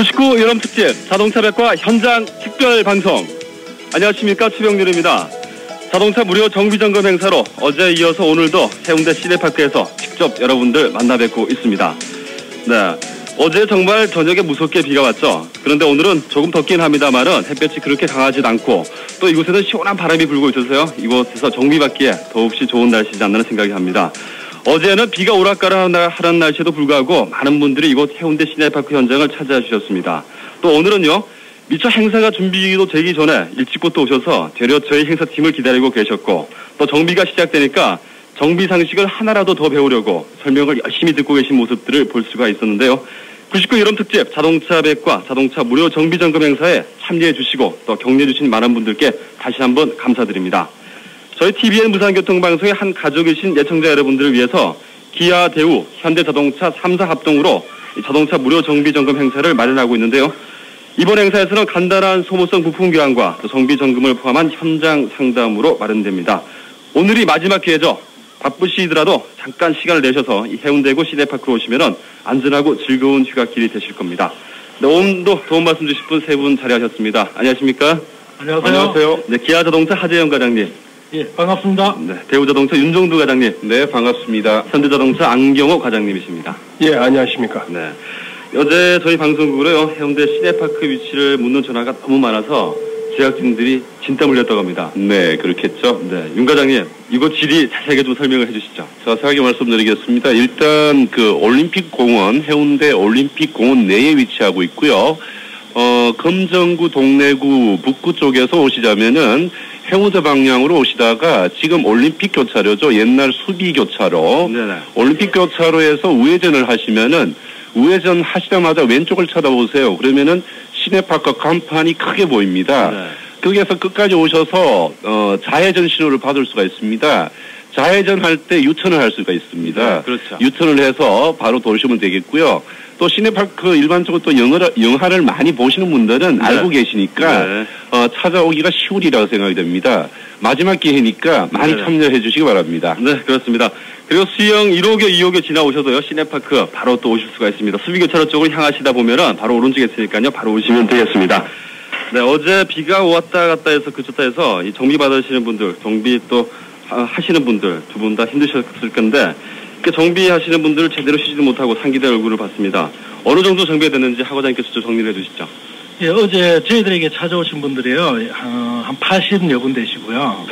99 여름특집 자동차 백과 현장 특별 방송. 안녕하십니까, 최병률입니다. 자동차 무료 정비점검 행사로 어제에 이어서 오늘도 해운대 시내파크에서 직접 여러분들 만나 뵙고 있습니다. 네, 어제 정말 저녁에 무섭게 비가 왔죠. 그런데 오늘은 조금 덥긴 합니다만은 햇볕이 그렇게 강하지도 않고 또 이곳에는 시원한 바람이 불고 있어서요, 이곳에서 정비받기에 더없이 좋은 날씨지 않나 생각이 합니다. 어제는 비가 오락가락하는 날씨에도 불구하고 많은 분들이 이곳 해운대 시내파크 현장을 찾아와 주셨습니다. 또 오늘은요, 미처 행사가 준비도 되기 전에 일찍부터 오셔서 되려 저희 행사팀을 기다리고 계셨고, 또 정비가 시작되니까 정비 상식을 하나라도 더 배우려고 설명을 열심히 듣고 계신 모습들을 볼 수가 있었는데요. 99 여름특집 자동차 백과 자동차 무료 정비점검 행사에 참여해 주시고 또 격려해 주신 많은 분들께 다시 한번 감사드립니다. 저희 TVN 무상교통방송의 한 가족이신 예청자 여러분들을 위해서 기아, 대우, 현대자동차 3사 합동으로 자동차 무료 정비점검 행사를 마련하고 있는데요. 이번 행사에서는 간단한 소모성 부품 교환과 정비점검을 포함한 현장 상담으로 마련됩니다. 오늘이 마지막 기회죠. 바쁘시더라도 잠깐 시간을 내셔서 이 해운대구 시내파크로 오시면 안전하고 즐거운 휴가길이 되실 겁니다. 네, 오늘도 도움 말씀 주실 분 세 분 자리하셨습니다. 안녕하십니까? 안녕하세요. 안녕하세요. 네, 기아자동차 하재영 과장님. 예, 반갑습니다. 네, 대우자동차 윤종두 과장님. 네, 반갑습니다. 현대자동차 안경호 과장님이십니다. 예, 안녕하십니까. 네, 어제 저희 방송국으로요, 해운대 시내파크 위치를 묻는 전화가 너무 많아서 제작진들이 진땀 흘렸다고 합니다. 네, 그렇겠죠. 네, 윤 과장님, 이곳 지리 자세하게 좀 설명을 해주시죠. 자세하게 말씀드리겠습니다. 일단 그 올림픽공원, 해운대 올림픽공원 내에 위치하고 있고요. 금정구, 동래구, 북구 쪽에서 오시자면은 해운대 방향으로 오시다가 지금 올림픽 교차로죠. 옛날 수비 교차로. 네네. 올림픽 교차로에서 우회전을 하시면은 우회전 하시자마자 왼쪽을 쳐다보세요. 그러면은 시내파크 간판이 크게 보입니다. 네. 거기에서 끝까지 오셔서 좌회전 신호를 받을 수가 있습니다. 좌회전 할 때 유턴을 할 수가 있습니다. 네, 그렇죠. 유턴을 해서 바로 도시면 되겠고요. 또 시내파크 일반적으로 또 영화를 많이 보시는 분들은 네. 알고 계시니까 네. 찾아오기가 쉬우리라고 생각이 됩니다. 마지막 기회니까 많이 네. 참여해 주시기 바랍니다. 네, 그렇습니다. 그리고 수영 1호교, 2호교 지나오셔도요, 시내파크 바로 또 오실 수가 있습니다. 수비교차로 쪽으로 향하시다 보면은 바로 오른쪽에 있으니까요, 바로 오시면 되겠습니다. 네, 어제 비가 왔다 갔다 해서 그쳤다 해서 이 정비 받으시는 분들, 정비 또 하시는 분들 두 분 다 힘드셨을 건데, 정비하시는 분들 제대로 쉬지도 못하고 상기된 얼굴을 봤습니다. 어느 정도 정비가 됐는지 하 과장님께서 좀 정리를 해주시죠. 예, 어제 저희들에게 찾아오신 분들이요, 한 80여 분 되시고요.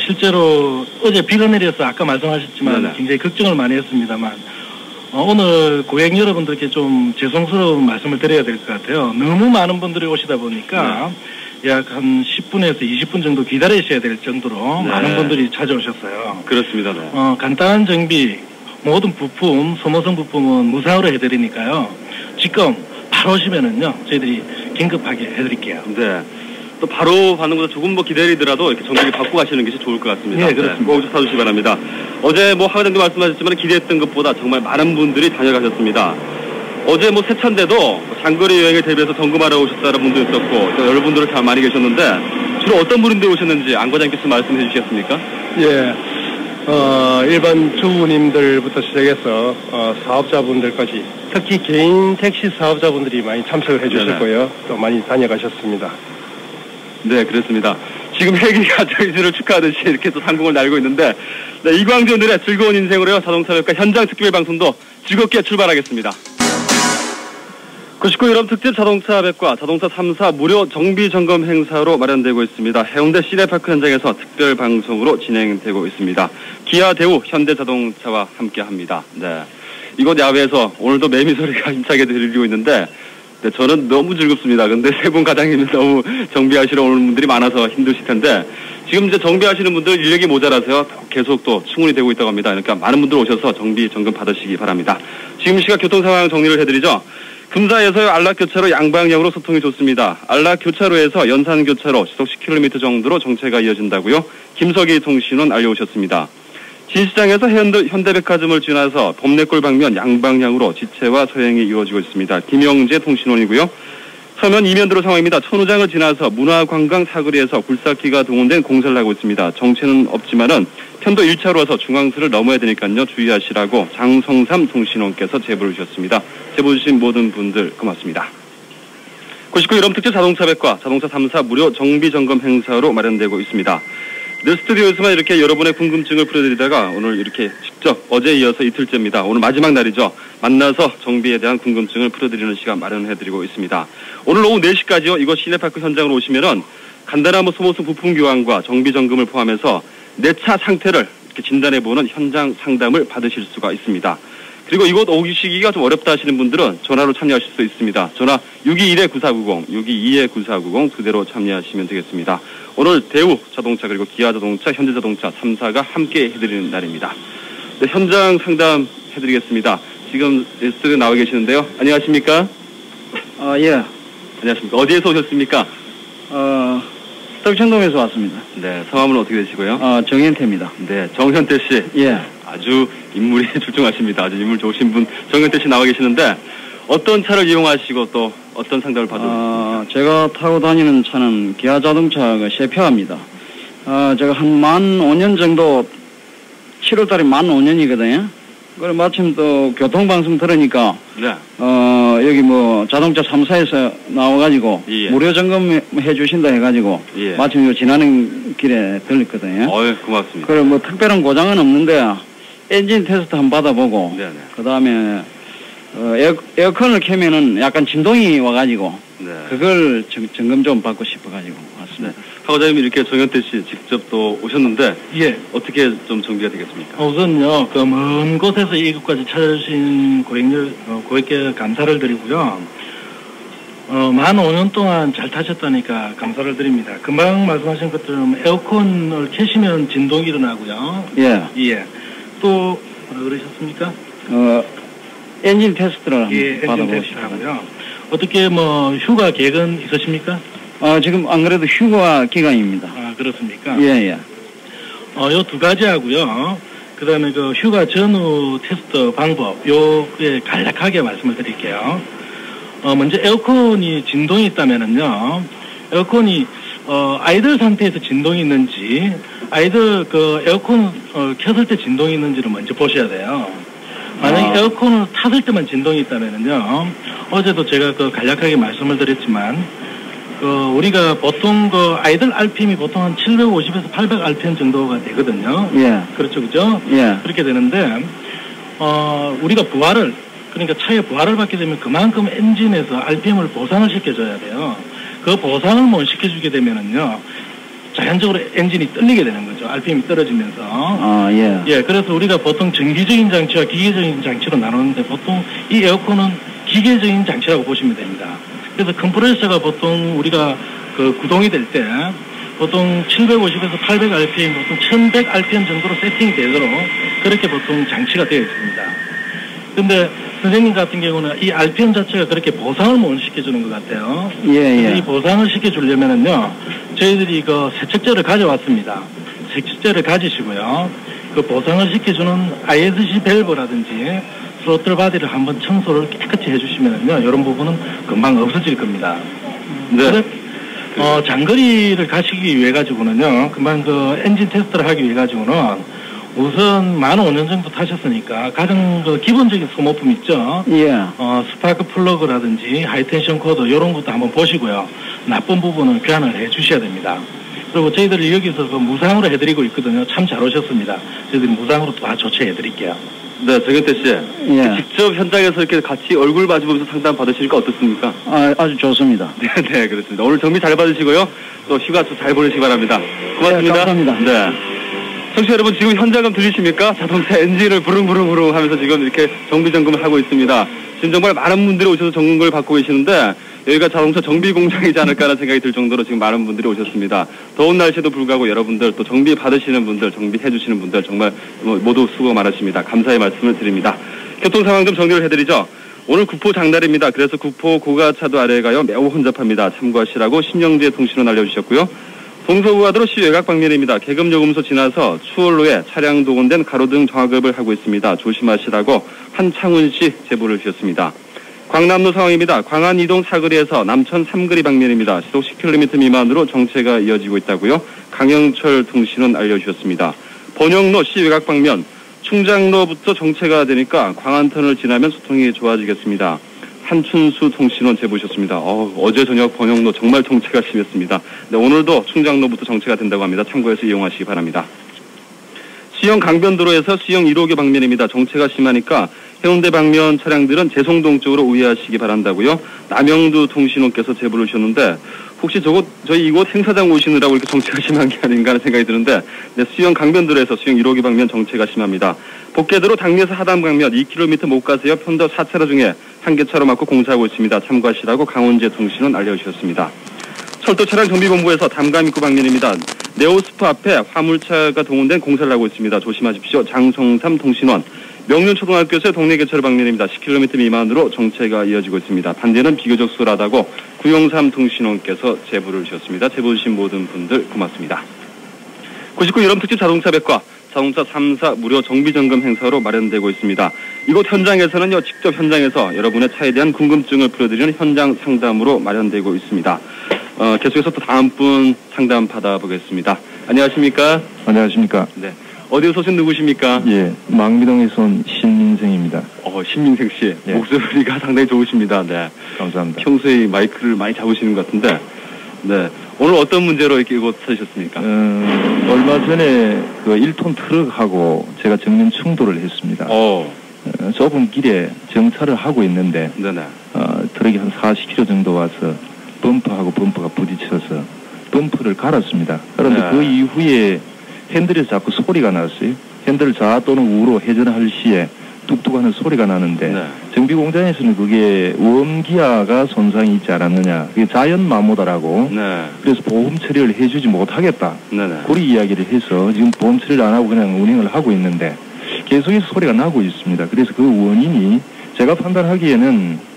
실제로 어제 비가 내려서 아까 말씀하셨지만 네네. 굉장히 걱정을 많이 했습니다만, 오늘 고객 여러분들께 좀 죄송스러운 말씀을 드려야 될 것 같아요. 너무 많은 분들이 오시다 보니까 네. 약 한 10분에서 20분 정도 기다리셔야 될 정도로 네. 많은 분들이 찾아오셨어요. 그렇습니다. 네. 간단한 정비, 모든 부품, 소모성 부품은 무상으로 해드리니까요. 지금 바로 오시면은요, 저희들이 긴급하게 해드릴게요. 네. 또 바로 받는 것보다 조금 뭐 기다리더라도 이렇게 정비를 받고 가시는 것이 좋을 것 같습니다. 네, 그렇습니다. 꼭 좀 사주시기 바랍니다. 어제 뭐 하과장도 말씀하셨지만 기대했던 것보다 정말 많은 분들이 다녀가셨습니다. 어제 뭐 세차인데도 장거리 여행에 대비해서 점검하러 오셨다는 분도 있었고, 또 여러분들 많이 계셨는데, 주로 어떤 분들이 오셨는지 안 과장님께서 말씀해 주시겠습니까? 예. 일반 주부님들부터 시작해서 사업자분들까지, 특히 개인 택시 사업자분들이 많이 참석을 해주셨고요. 또 많이 다녀가셨습니다. 네, 그렇습니다. 지금 헬기가 저희들을 축하하듯이 이렇게 또 상공을 날고 있는데, 네, 이광주 오늘의 즐거운 인생으로요, 자동차 백과 현장 특별 방송도 즐겁게 출발하겠습니다. 99 여름특집 자동차 백과 자동차 3사 무료 정비점검 행사로 마련되고 있습니다. 해운대 시내파크 현장에서 특별 방송으로 진행되고 있습니다. 기아, 대우, 현대자동차와 함께합니다. 네, 이곳 야외에서 오늘도 매미소리가 힘차게 들리고 있는데, 네, 저는 너무 즐겁습니다. 근데 세 분 과장님이 너무 정비하시러 오는 분들이 많아서 힘드실 텐데, 지금 이제 정비하시는 분들 인력이 모자라서요, 계속 또 충원이 되고 있다고 합니다. 그러니까 많은 분들 오셔서 정비 점검 받으시기 바랍니다. 지금 시각 교통 상황 정리를 해드리죠. 금사에서 안락교차로 양방향으로 소통이 좋습니다. 안락교차로에서 연산교차로 시속 10km 정도로 정체가 이어진다고요. 김석희 통신원 알려오셨습니다. 진시장에서 현대백화점을 지나서 범내골 방면 양방향으로 지체와 서행이 이루어지고 있습니다. 김영재 통신원이고요. 서면 이면도로 상황입니다. 천우장을 지나서 문화관광 사거리에서 굴삭기가 동원된 공사를 하고 있습니다. 정체는 없지만은 편도 1차로에서 중앙선을 넘어야 되니까요, 주의하시라고 장성삼 통신원께서 제보를 주셨습니다. 제보 주신 모든 분들 고맙습니다. 99 여름특집 자동차 백과 자동차 3사 무료 정비 점검 행사로 마련되고 있습니다. 늘 스튜디오에서만 이렇게 여러분의 궁금증을 풀어드리다가 오늘 이렇게 직접 어제에 이어서 이틀째입니다. 오늘 마지막 날이죠. 만나서 정비에 대한 궁금증을 풀어드리는 시간 마련해드리고 있습니다. 오늘 오후 4시까지요. 이곳 시내파크 현장으로 오시면은 간단한 소모품 부품 교환과 정비 점검을 포함해서 내 차 상태를 이렇게 진단해보는 현장 상담을 받으실 수가 있습니다. 그리고 이곳 오시기가 좀 어렵다 하시는 분들은 전화로 참여하실 수 있습니다. 전화 621-9490, 622-9490 두 대로 참여하시면 되겠습니다. 오늘 대우 자동차 그리고 기아 자동차, 현대 자동차 3사가 함께 해드리는 날입니다. 네, 현장 상담 해드리겠습니다. 지금 스튜디오에 나와 계시는데요. 안녕하십니까? 예. 안녕하십니까? 어디에서 오셨습니까? 떡천동에서 왔습니다. 네, 성함은 어떻게 되시고요? 정현태입니다. 네, 정현태 씨. 예. 아주 인물이 출중하십니다. 아주 인물 좋으신 분 정현태 씨 나와 계시는데 어떤 차를 이용하시고 또 어떤 상담을 받으셨습니까? 제가 타고 다니는 차는 기아 자동차가 셰페아입니다. 제가 한 만 5년 정도 7월달에 만 5년이거든요. 그래 마침 또 교통방송 들으니까 네. 여기 뭐 자동차 3사에서 나와가지고 예. 무료 점검해 주신다 해가지고 예. 마침 이거 지나는 길에 들렸거든요. 고맙습니다. 그래 뭐 특별한 고장은 없는데 엔진 테스트 한번 받아보고 네네. 그 다음에 에어컨을 켜면은 약간 진동이 와가지고 네. 그걸 점검 좀 받고 싶어가지고 왔습니다. 네. 하고자님 이렇게 정현태 씨 직접 또 오셨는데 예. 어떻게 좀 정비가 되겠습니까? 우선요, 그 먼 곳에서 이곳까지 찾아주신 고객께 감사를 드리고요. 만 5년 동안 잘 타셨다니까 감사를 드립니다. 금방 말씀하신 것처럼 에어컨을 켜시면 진동이 일어나고요. 예. 예. 또 뭐라 그러셨습니까? 엔진 테스트를 한번 예, 엔진 받아보고 테스트 싶어요. 하고요. 어떻게 뭐 휴가 계획은 있으십니까? 지금 안 그래도 휴가 기간입니다. 그렇습니까? 예, 예. 요 두 가지 하고요. 그 다음에 그 휴가 전후 테스트 방법, 요에 간략하게 말씀을 드릴게요. 먼저 에어컨이 진동이 있다면은요, 에어컨이, 아이들 상태에서 진동이 있는지, 아이들 그 에어컨, 켰을 때 진동이 있는지를 먼저 보셔야 돼요. 만약에 에어컨을 탔을 때만 진동이 있다면은요, 어제도 제가 그 간략하게 말씀을 드렸지만, 우리가 보통 아이들 RPM이 보통 한 750에서 800 RPM 정도가 되거든요. 예. 그렇죠, 그죠? 예. 그렇게 되는데, 우리가 그러니까 차에 부하를 받게 되면 그만큼 엔진에서 RPM을 보상을 시켜줘야 돼요. 그 보상을 못 시켜주게 되면은요, 자연적으로 엔진이 떨리게 되는 거죠. RPM이 떨어지면서. 예. 예, 그래서 우리가 보통 정기적인 장치와 기계적인 장치로 나누는데 보통 이 에어컨은 기계적인 장치라고 보시면 됩니다. 그래서 컴프레서가 보통 우리가 구동이 될 때 보통 750에서 800 RPM, 보통 1100 RPM 정도로 세팅이 되도록 그렇게 보통 장치가 되어 있습니다. 근데 선생님 같은 경우는 이 RPM 자체가 그렇게 보상을 못 시켜주는 것 같아요. 예, 그래서 예. 이 보상을 시켜주려면은요, 저희들이 세척제를 가져왔습니다. 세척제를 가지시고요, 그 보상을 시켜주는 ISC 밸브라든지 스로틀 바디를 한번 청소를 깨끗이 해주시면은요, 이런 부분은 금방 없어질 겁니다. 네. 장거리를 가시기 위해 가지고는요, 금방 엔진 테스트를 하기 위해 가지고는 우선 만 5년 정도 타셨으니까 가장 기본적인 소모품 있죠. 예. 스파크 플러그라든지 하이텐션 코드 이런 것도 한번 보시고요. 나쁜 부분은 교환을 해 주셔야 됩니다. 그리고 저희들이 여기서 무상으로 해드리고 있거든요. 참 잘 오셨습니다. 저희들이 무상으로 다 조치해 드릴게요. 네, 정현태 씨. 예. 직접 현장에서 이렇게 같이 얼굴 마주보면서 상담 받으시니까 어떻습니까? 아주 좋습니다. 네, 네, 그렇습니다. 오늘 정비 잘 받으시고요. 또 휴가 잘 보내시기 바랍니다. 고맙습니다. 네, 감사합니다. 네. 청취자 여러분, 지금 현장감 들리십니까? 자동차 엔진을 부릉부릉부릉 하면서 지금 이렇게 정비 점검을 하고 있습니다. 지금 정말 많은 분들이 오셔서 점검을 받고 계시는데 여기가 자동차 정비 공장이지 않을까라는 생각이 들 정도로 지금 많은 분들이 오셨습니다. 더운 날씨에도 불구하고 여러분들 또 정비 받으시는 분들, 정비해 주시는 분들 정말 모두 수고 많으십니다. 감사의 말씀을 드립니다. 교통 상황 좀 정리를 해드리죠. 오늘 구포 장날입니다. 그래서 구포 고가차도 아래가요 매우 혼잡합니다. 참고하시라고 신영재 통신원 알려주셨고요. 동서고가도로 시 외곽 방면입니다. 계급요금소 지나서 추월로에 차량 동원된 가로등 정하급을 하고 있습니다. 조심하시라고 한창훈씨 제보를 주셨습니다. 광남로 상황입니다. 광안 이동 사거리에서 남천 삼거리 방면입니다. 시속 10km 미만으로 정체가 이어지고 있다고요. 강영철 통신원 알려주셨습니다. 번영로 시 외곽 방면 충장로부터 정체가 되니까 광안터널을 지나면 소통이 좋아지겠습니다. 한춘수 통신원 제보셨습니다. 어제 저녁 번영로 정말 정체가 심했습니다. 네, 오늘도 충장로부터 정체가 된다고 합니다. 참고해서 이용하시기 바랍니다. 수영 강변도로에서 수영 1호교 방면입니다. 정체가 심하니까 해운대 방면 차량들은 재송동 쪽으로 우회하시기 바란다고요. 남영두 통신원께서 제보를 주셨는데 혹시 저희 이곳 행사장 오시느라고 이렇게 정체가 심한 게 아닌가 하는 생각이 드는데 네, 수영 강변도로에서 수영 1호교 방면 정체가 심합니다. 복개도로 당리에서 하담 방면 2km 못 가세요. 편도 4차로 중에 한 개차로 막고 공사하고 있습니다. 참고하시라고 강원제 통신원 알려주셨습니다. 철도 차량 정비본부에서 담감 입구 방면입니다. 네오스프 앞에 화물차가 동원된 공사를 하고 있습니다. 조심하십시오. 장성삼 통신원. 명륜초등학교에서의 동네 개차로 방면입니다. 10km 미만으로 정체가 이어지고 있습니다. 반대는 비교적 수월하다고 903 통신원께서 제보를 주셨습니다. 제보 주신 모든 분들 고맙습니다. 99 여름특집 자동차 백과 자동차 3사 무료 정비점검 행사로 마련되고 있습니다. 이곳 현장에서는요, 직접 현장에서 여러분의 차에 대한 궁금증을 풀어드리는 현장 상담으로 마련되고 있습니다. 계속해서 또 다음 분 상담 받아보겠습니다. 안녕하십니까? 안녕하십니까? 네. 어디서 오신 누구십니까? 예, 망미동에서 온 신민생입니다. 신민생 씨. 예. 목소리가 상당히 좋으십니다. 네. 감사합니다. 평소에 마이크를 많이 잡으시는 것 같은데, 네. 오늘 어떤 문제로 이렇게 이곳 찾으셨습니까? 얼마 전에 그 1톤 트럭하고 제가 정면 충돌을 했습니다. 좁은 길에 정차를 하고 있는데, 네네. 트럭이 한 40km 정도 와서 범퍼하고 범퍼가 부딪혀서 범퍼를 갈았습니다. 그런데 네. 그 이후에 핸들에서 자꾸 소리가 났어요. 핸들을 좌 또는 우로 회전할 시에 뚝뚝 하는 소리가 나는데 네. 정비공장에서는 그게 웜기아가 손상이 있지 않았느냐, 그게 자연 마모다라고. 네. 그래서 보험 처리를 해주지 못하겠다. 네네. 그리 이야기를 해서 지금 보험 처리를 안 하고 그냥 운행을 하고 있는데 계속해서 소리가 나고 있습니다. 그래서 그 원인이 제가 판단하기에는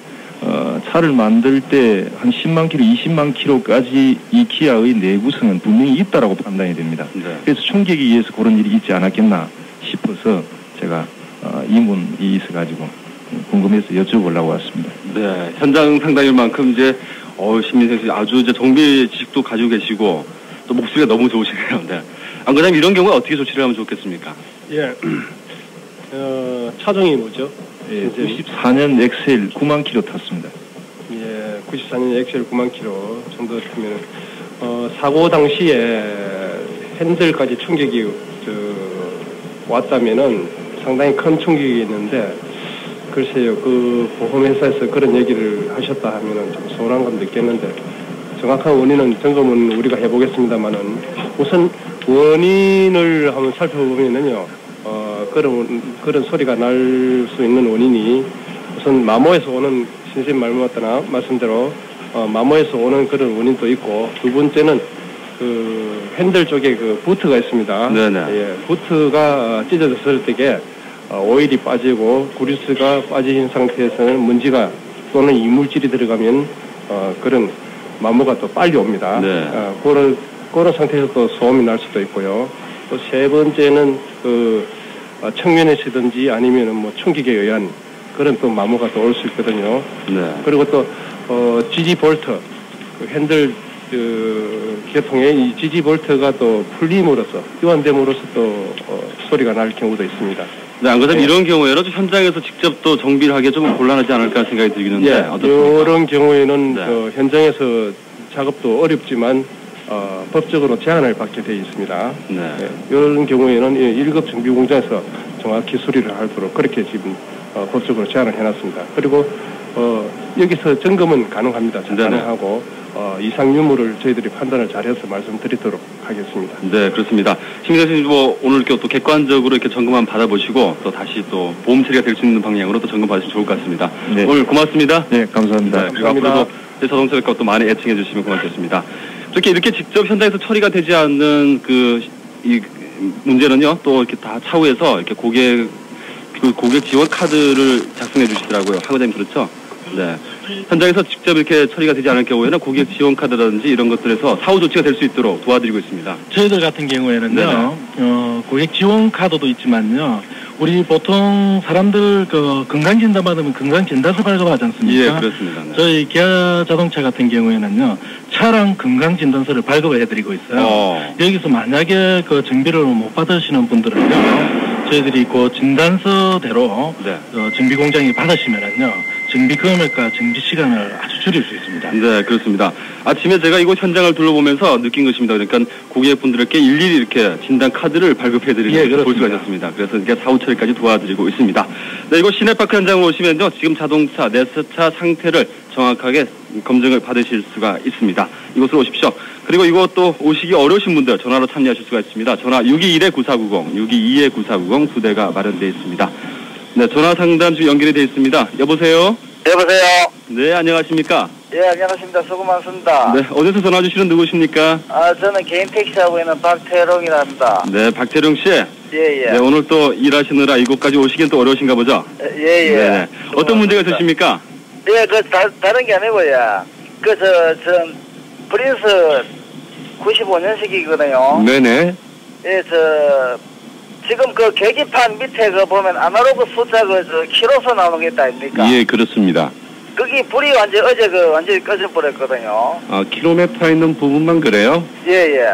차를 만들 때 한 10만 킬로, 20만 킬로까지 이 기아의 내구성은 분명히 있다라고 판단이 됩니다. 네. 그래서 충격에 의해서 그런 일이 있지 않았겠나 싶어서 제가 이문이 있어가지고 궁금해서 여쭤보려고 왔습니다. 네, 현장 상담일 만큼 이제 신민생 씨 아주 이제 정비 지식도 가지고 계시고 또 목소리가 너무 좋으시네요. 네. 안 그러면 이런 경우에 어떻게 조치를 하면 좋겠습니까? 예, 차종이 뭐죠? 예, 94년 엑셀 9만 킬로 탔습니다. 예, 94년 엑셀 9만 킬로 정도 타면 사고 당시에 핸들까지 충격이 왔다면은 상당히 큰 충격이 있는데, 글쎄요, 그 보험회사에서 그런 얘기를 하셨다 하면은 좀 서운한 건 느꼈는데, 정확한 원인은 점검은 우리가 해보겠습니다만은, 우선 원인을 한번 살펴보면은요, 그런 소리가 날 수 있는 원인이 우선 마모에서 오는, 선생님 말씀대로 마모에서 오는 그런 원인도 있고, 두 번째는 그 핸들 쪽에 그 부트가 있습니다. 네네. 예, 부트가 찢어졌을 때에 오일이 빠지고 그리스가 빠진 상태에서는 먼지가 또는 이물질이 들어가면 그런 마모가 또 빨리 옵니다. 네. 그런 상태에서 또 소음이 날 수도 있고요. 또 세 번째는 그 청면에서든지 아니면은 뭐 충격에 의한 그런 또 마모가 또 올 수 있거든요. 네. 그리고 또 지지 볼트, 그 핸들 계통에 이 지지 볼트가 또 풀림으로써, 교환됨으로써 또 소리가 날 경우도 있습니다. 네, 안 그러면 이런 경우에는 좀 현장에서 직접 또 정비를 하기가 좀 곤란하지 않을까 생각이 들기는데, 예, 어떻습니까? 이런 경우에는 네. 현장에서 작업도 어렵지만 법적으로 제한을 받게 되어 있습니다. 네. 예, 이런 경우에는 1급 정비공장에서 정확히 수리를 하도록 그렇게 지금 법적으로 제한을 해놨습니다. 그리고 여기서 점검은 가능합니다. 가능하고 이상 유무를 저희들이 판단을 잘해서 말씀드리도록 하겠습니다. 네, 그렇습니다. 신민생 선생님, 오늘 이렇게 또 객관적으로 이렇게 점검 한번 받아보시고 또 다시 또 보험 처리가 될 수 있는 방향으로 또 점검 받으시면 좋을 것 같습니다. 네. 오늘 고맙습니다. 네, 감사합니다. 네, 그리고 앞으로도 자동차백과 또 많이 애청해 주시면 고맙겠습니다. 이렇게 직접 현장에서 처리가 되지 않는 이 문제는요, 또 이렇게 다 차후에서 이렇게 고객 지원 카드를 작성해 주시더라고요. 하고자님 그렇죠? 네. 현장에서 직접 이렇게 처리가 되지 않을 경우에는 고객 지원 카드라든지 이런 것들에서 사후 조치가 될 수 있도록 도와드리고 있습니다. 저희들 같은 경우에는요, 고객 지원 카드도 있지만요, 우리 보통 사람들 건강진단 받으면 건강진단서 발급하지 않습니까? 예, 그렇습니다. 네. 저희 기아 자동차 같은 경우에는요, 차량 건강진단서를 발급을 해드리고 있어요. 여기서 만약에 그 정비를 못 받으시는 분들은요, 저희들이 그 진단서대로 네. 정비 공장이 받으시면은요, 정비 금액과 정비 시간을 아주 줄일 수 있습니다. 네, 그렇습니다. 아침에 제가 이곳 현장을 둘러보면서 느낀 것입니다. 그러니까 고객분들께 일일이 이렇게 진단 카드를 발급해드리는 볼 수가 있었습니다. 그래서 이렇게 사후 처리까지 도와드리고 있습니다. 네, 이곳 시내파크 현장으로 오시면요, 지금 자동차, 내수차 상태를 정확하게 검증을 받으실 수가 있습니다. 이곳으로 오십시오. 그리고 이곳 또 오시기 어려우신 분들 전화로 참여하실 수가 있습니다. 전화 621-9490, 622-9490 두 대가 마련되어 있습니다. 네, 전화 상담 지금 연결이 되어 있습니다. 여보세요? 여보세요? 네, 안녕하십니까? 예, 안녕하십니까. 수고 많습니다. 네, 어디서 전화 주시는 누구십니까? 저는 개인 택시 하고 있는 박태롱이라 합니다. 네, 박태룡 씨. 예, 예. 네, 오늘 또 일하시느라 이곳까지 오시긴 또 어려우신가 보죠? 예, 예. 네. 어떤 문제가 있으십니까? 예, 다른 게 아니고, 예. 프린스 95년식이거든요. 네네. 예, 지금 그 계기판 밑에 보면 아날로그 숫자 키로수 나오는 게 있다 아닙니까? 예, 그렇습니다. 거기 불이 어제 완전히 꺼져버렸거든요. 킬로미터 있는 부분만 그래요? 예, 예.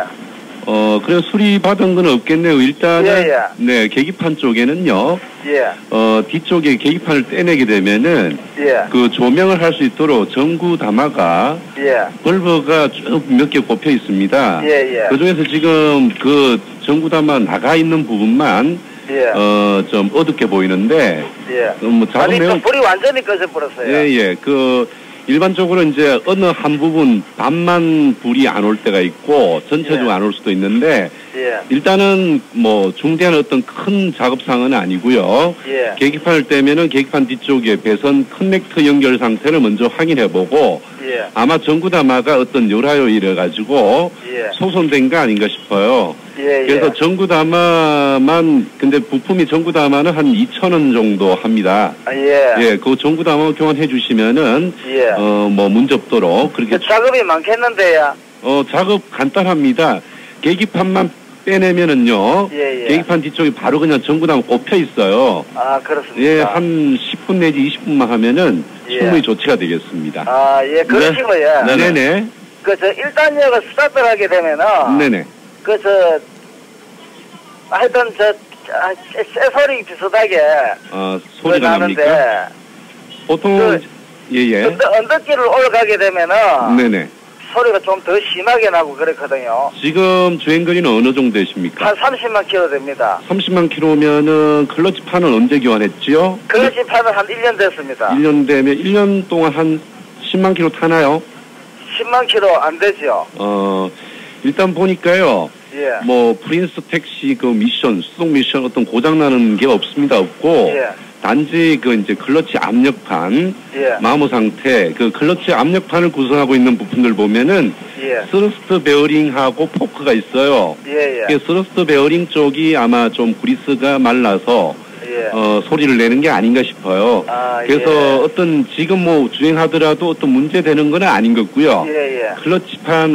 그래 수리 받은 건 없겠네요. 일단은 예, 예. 네, 계기판 쪽에는요. 예. 뒤쪽에 계기판을 떼내게 되면은 예. 그 조명을 할 수 있도록 전구 담화가 예. 벌브가 쭉 몇 개 꼽혀 있습니다. 예, 예. 그 중에서 지금 그 전구 담화 나가 있는 부분만 예. 좀 어둡게 보이는데 예. 뭐 작은 아니, 내용 불이 완전히 꺼져버렸어요. 예. 그 일반적으로 이제 어느 한 부분 반만 불이 안 올 때가 있고 전체적으로 예. 안 올 수도 있는데 예. 일단은 뭐 중대한 어떤 큰 작업상은 아니고요. 예. 계기판을 떼면은 계기판 뒤쪽에 배선 커넥터 연결 상태를 먼저 확인해보고 예. 아마 전구 담화가 어떤 열화요 이래 가지고 예. 소손된 거 아닌가 싶어요. 예. 그래서 예. 전구 담화만 근데 부품이 전구 담화는 한 2,000원 정도 합니다. 예. 예, 그 전구 담화 교환해 주시면은 예. 뭐 문제 없도록 그렇게 작업이 많겠는데요. 작업 간단합니다. 계기판만 빼내면은요. 예, 예. 계기판 뒤쪽에 바로 그냥 전구 담화 꼽혀 있어요. 그렇습니다. 예, 한 10분 내지 20분만 하면은 예. 충분히 조치가 되겠습니다. 예, 그러시고요. 네네. 1단역을 스타트를 하게 되면은. 네네. 하여튼 쇠소리 비슷하게. 소리가 납니까? 보통, 예. 언덕길을 올라가게 되면은. 네네. 소리가 좀 더 심하게 나고 그렇거든요. 지금 주행거리는 어느 정도 되십니까? 한 30만 킬로 됩니다. 30만 킬로면은 클러치판은 언제 교환했지요? 클러치판은 한 1년 됐습니다. 1년 되면 1년 동안 한 10만 킬로 타나요? 10만 킬로 안 되죠. 일단 보니까요. 예. 뭐 프린스 택시 그 미션, 수속 미션 어떤 고장 나는 게 없고 예. 단지 이제 클러치 압력판, 예. 마모 상태, 그 클러치 압력판을 구성하고 있는 부품들 보면은 예. 스러스트 베어링하고 포크가 있어요. 예. 그 스러스트 베어링 쪽이 아마 좀 그리스가 말라서 예. 소리를 내는 게 아닌가 싶어요. 그래서 예. 어떤 지금 뭐 주행하더라도 어떤 문제 되는 건 아닌 것 같고요. 예. 클러치판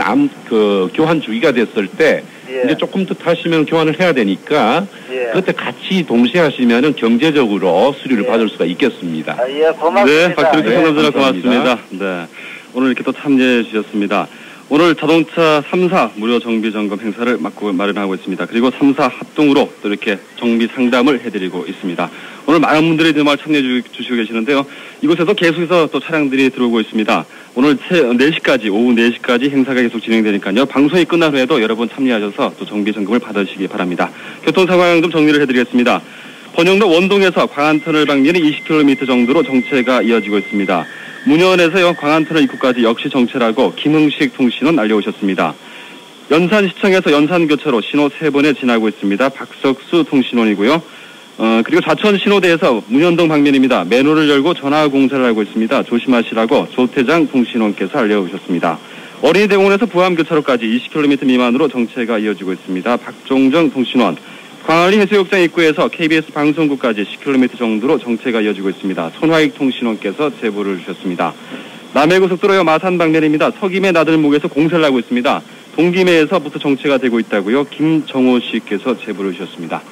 교환 주기가 됐을 때 예. 이제 조금 더 타시면 교환을 해야 되니까 예. 그때 같이 동시에 하시면은 경제적으로 수리를 예. 받을 수가 있겠습니다. 예, 고맙습니다. 네, 박태룡 상담자라 감사합니다. 고맙습니다. 네, 오늘 이렇게 또 참여해 주셨습니다. 오늘 자동차 3사 무료 정비 점검 행사를 마련하고 있습니다. 그리고 3사 합동으로 또 이렇게 정비 상담을 해드리고 있습니다. 오늘 많은 분들이 정말 참여해 주시고 계시는데요. 이곳에서 계속해서 또 차량들이 들어오고 있습니다. 오늘 4시까지, 오후 4시까지 행사가 계속 진행되니까요. 방송이 끝난 후에도 여러분 참여하셔서 또 정비 점검을 받으시기 바랍니다. 교통 상황 좀 정리를 해드리겠습니다. 번영로 원동에서 광안터널 방면이 20km 정도로 정체가 이어지고 있습니다. 문현에서요, 광안터널 입구까지 역시 정체라고 김흥식 통신원 알려오셨습니다. 연산시청에서 연산교차로 신호 3번에 지나고 있습니다. 박석수 통신원이고요. 그리고 좌천 신호대에서 문현동 방면입니다. 맨홀을 열고 전화 공사를 하고 있습니다. 조심하시라고 조태장 통신원께서 알려오셨습니다. 어린이대공원에서 부암교차로까지 20km 미만으로 정체가 이어지고 있습니다. 박종정 통신원. 광안리 해수욕장 입구에서 KBS 방송국까지 10km 정도로 정체가 이어지고 있습니다. 손화익 통신원께서 제보를 주셨습니다. 남해고속도로요, 마산 방면입니다. 서김의 나들목에서 공사를 하고 있습니다. 동김해에서부터 정체가 되고 있다고요. 김정호 씨께서 제보를 주셨습니다.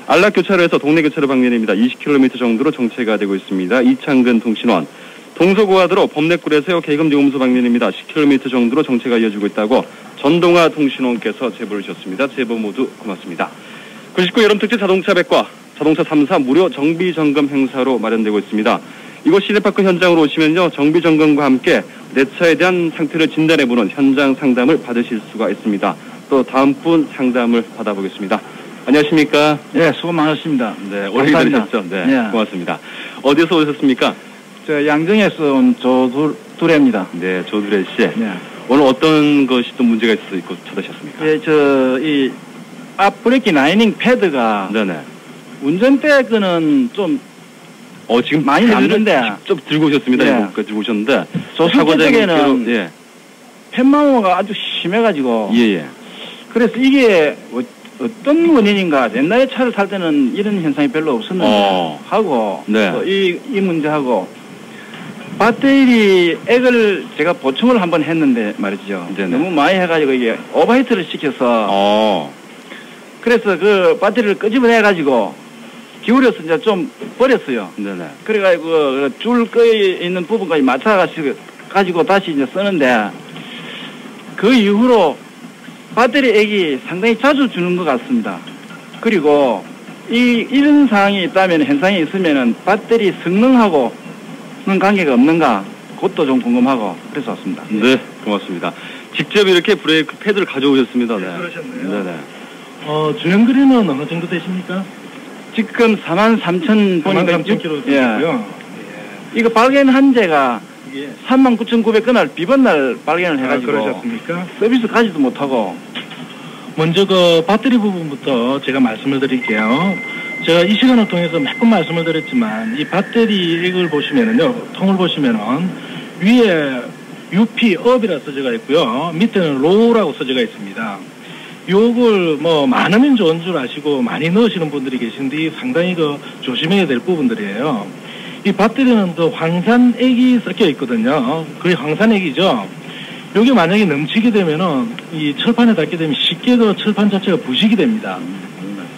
안락교차로에서 동래교차로 방면입니다. 20km 정도로 정체가 되고 있습니다. 이창근 통신원. 동서고화도로 범내굴에서요, 계금요금소 방면입니다. 10km 정도로 정체가 이어지고 있다고 전동아 통신원께서 제보를 주셨습니다. 제보 모두 고맙습니다. 99 여름특집 자동차 백과 자동차 3사 무료 정비 점검 행사로 마련되고 있습니다. 이곳 시내파크 현장으로 오시면요, 정비 점검과 함께 내 차에 대한 상태를 진단해보는 현장 상담을 받으실 수가 있습니다. 또 다음 분 상담을 받아보겠습니다. 안녕하십니까? 네, 수고 많으십니다. 네, 오래 기다리셨죠? 네, 고맙습니다. 어디서 오셨습니까? 저 양정에서 온 조두래입니다. 네, 조두래 씨. 네. 오늘 어떤 것이 또 문제가 있고 찾으셨습니까? 예, 이 앞브레이크 라이닝 패드가 네네. 운전대 거는 좀 지금 많이 남는데 직접 들고 오셨습니다. 예. 이거 들고 오셨는데 조수기 쪽에는 예. 팬마모가 아주 심해가지고 예예. 그래서 이게 어떤 원인인가 옛날에 차를 탈 때는 이런 현상이 별로 없었는데 하고 네. 이 문제하고 배터리 액을 제가 보충을 한번 했는데 말이죠. 네네. 너무 많이 해가지고 이게 오버히트를 시켜서 그래서 그 배터리를 끄집어내가지고 기울여서 이제 좀 버렸어요. 네네. 그래가지고 줄 꺼 있는 부분까지 맞춰가지고 다시 이제 쓰는데 그 이후로 배터리 액이 상당히 자주 주는 것 같습니다. 그리고 이런 상황이 있다면, 현상이 있으면은 배터리 성능하고는 관계가 없는가? 그것도 좀 궁금하고 그래서 왔습니다. 네, 고맙습니다. 직접 이렇게 브레이크 패드를 가져오셨습니다. 네. 그러셨네요. 네네. 주행거리는 어느 정도 되십니까? 지금 43,000 보니까 43,000km 예. 되고요. 이거 발견한 제가 39,900 그날 비번 날 발견을 해가지고 그러셨습니까? 서비스 가지도 못하고. 먼저 그 배터리 부분부터 제가 말씀을 드릴게요. 제가 이 시간을 통해서 몇 번 말씀을 드렸지만 이 배터리 액을 보시면은요, 통을 보시면은 위에 UP 업이라 써져가 있고요, 밑에는 로우라고 써져가 있습니다. 요걸 뭐 많으면 좋은 줄 아시고 많이 넣으시는 분들이 계신데 상당히 그 조심해야 될 부분들이에요. 이 배터리는 또 황산액이 섞여 있거든요. 거의 황산액이죠. 요게 만약에 넘치게 되면은 이 철판에 닿게 되면 쉽게 그 철판 자체가 부식이 됩니다.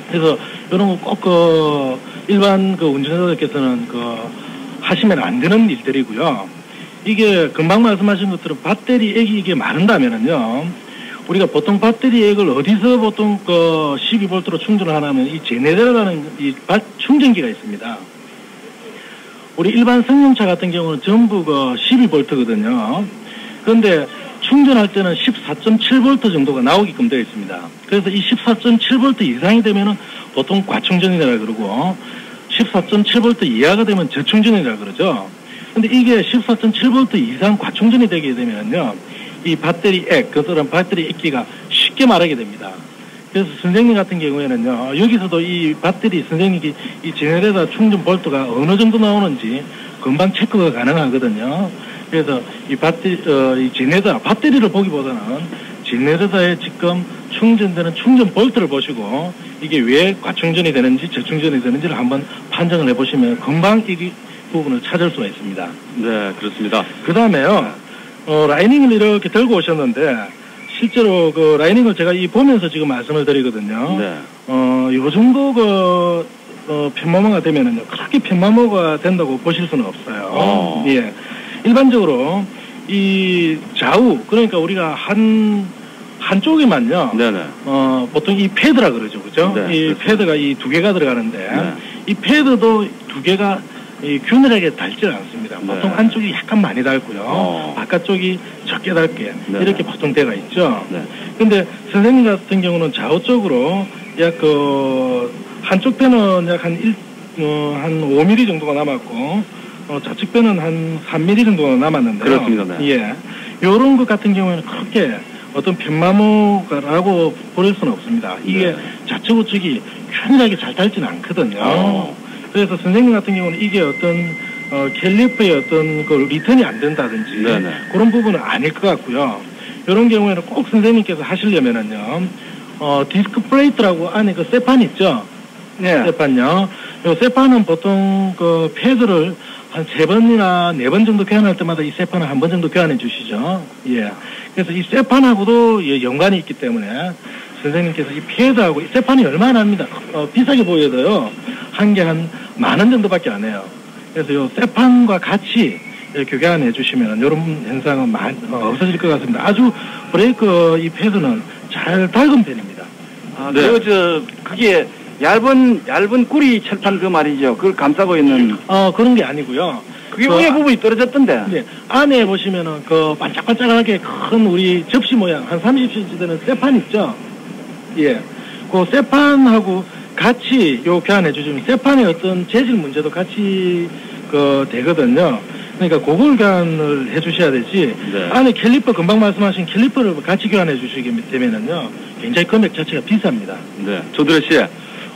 그래서 이런 거 꼭 일반 그 운전자들께서는 하시면 안 되는 일들이고요. 이게 금방 말씀하신 것처럼 배터리 액이 이게 많은다면은요, 우리가 보통 배터리 액을 어디서 보통 12V로 충전을 하냐면 이 제네레터라는 이 충전기가 있습니다. 우리 일반 승용차 같은 경우는 전부 12V거든요. 그런데 충전할 때는 14.7V 정도가 나오게끔 되어 있습니다. 그래서 이 14.7V 이상이 되면은 보통 과충전이라 그러고 14.7V 이하가 되면 저충전이라 그러죠. 근데 이게 14.7V 이상 과충전이 되게 되면요, 이 배터리 액, 그런 배터리 액기가 쉽게 마르게 됩니다. 그래서 선생님 같은 경우에는요, 여기서도 이 배터리 선생님이 이 제네레이터 충전 볼트가 어느 정도 나오는지 금방 체크가 가능하거든요. 그래서 이 배터리를 보기보다는 제네레이터에 지금 충전되는 충전 볼트를 보시고 이게 왜 과충전이 되는지 저충전이 되는지를 한번 판정을 해보시면 금방 이 부분을 찾을 수가 있습니다. 네, 그렇습니다. 그 다음에요, 라이닝을 이렇게 들고 오셨는데 실제로 그 라이닝을 제가 보면서 지금 말씀을 드리거든요. 네. 요 정도 편마모가 되면은요, 그렇게 편마모가 된다고 보실 수는 없어요. 예. 일반적으로 이 좌우, 그러니까 우리가 한쪽에만요. 네네. 보통 이 패드라 그러죠, 그죠? 네, 이 그렇습니다. 패드가 이 두 개가 들어가는데 네. 이 패드도 두 개가 균일하게 닳지는 않습니다. 보통 네. 한쪽이 약간 많이 닳고요, 바깥쪽이 적게 닳게 네. 이렇게 보통 때가 있죠. 네. 근데 선생님 같은 경우는 좌우 쪽으로 약 한쪽 배는 약 한 5mm 정도가 남았고 좌측 배는 한 3mm 정도가 남았는데요. 그렇습니다. 네. 예. 요런 것 같은 경우에는 그렇게 어떤 편마모라고 부를 수는 없습니다. 이게 네. 좌측 우측이 균일하게 잘 닳지는 않거든요. 그래서 선생님 같은 경우는 이게 어떤 캘리퍼의 어떤 그 리턴이 안 된다든지 네네. 그런 부분은 아닐 것 같고요. 이런 경우에는 꼭 선생님께서 하시려면은요, 디스크 플레이트라고 안에 그 쇠판 있죠? 네. 쇠판요. 요 쇠판은 보통 그 패드를 한 3번이나 4번 정도 교환할 때마다 이 쇠판을 한 번 정도 교환해 주시죠. 예. 그래서 이 쇠판하고도 연관이 있기 때문에 선생님께서 이 패드하고 이 쇠판이 얼마나 합니다. 비싸게 보여도요, 한 개 한 10,000원 정도밖에 안 해요. 그래서 요 쇠판과 같이 이렇게 교환해 주시면 이런 현상은 없어질 것 같습니다. 아주 브레이크 이 패드는 잘 닳은 편입니다. 네. 그리고 그게 얇은 구리 철판 그 말이죠. 그걸 감싸고 있는. 그런 게 아니고요. 그게 위에 부분이 떨어졌던데. 네, 안에 보시면은 그 반짝반짝하게 큰 우리 접시 모양 한 30cm 되는 쇠판 있죠? 예. 그 쇠판하고 같이 요 교환해 주시면 쇠판의 어떤 재질 문제도 같이 되거든요. 그러니까 그걸 교환을 해 주셔야 되지. 네. 안에 캘리퍼 금방 말씀하신 캘리퍼를 같이 교환해 주시게 되면은요. 굉장히 금액 자체가 비쌉니다. 네. 조드래 씨.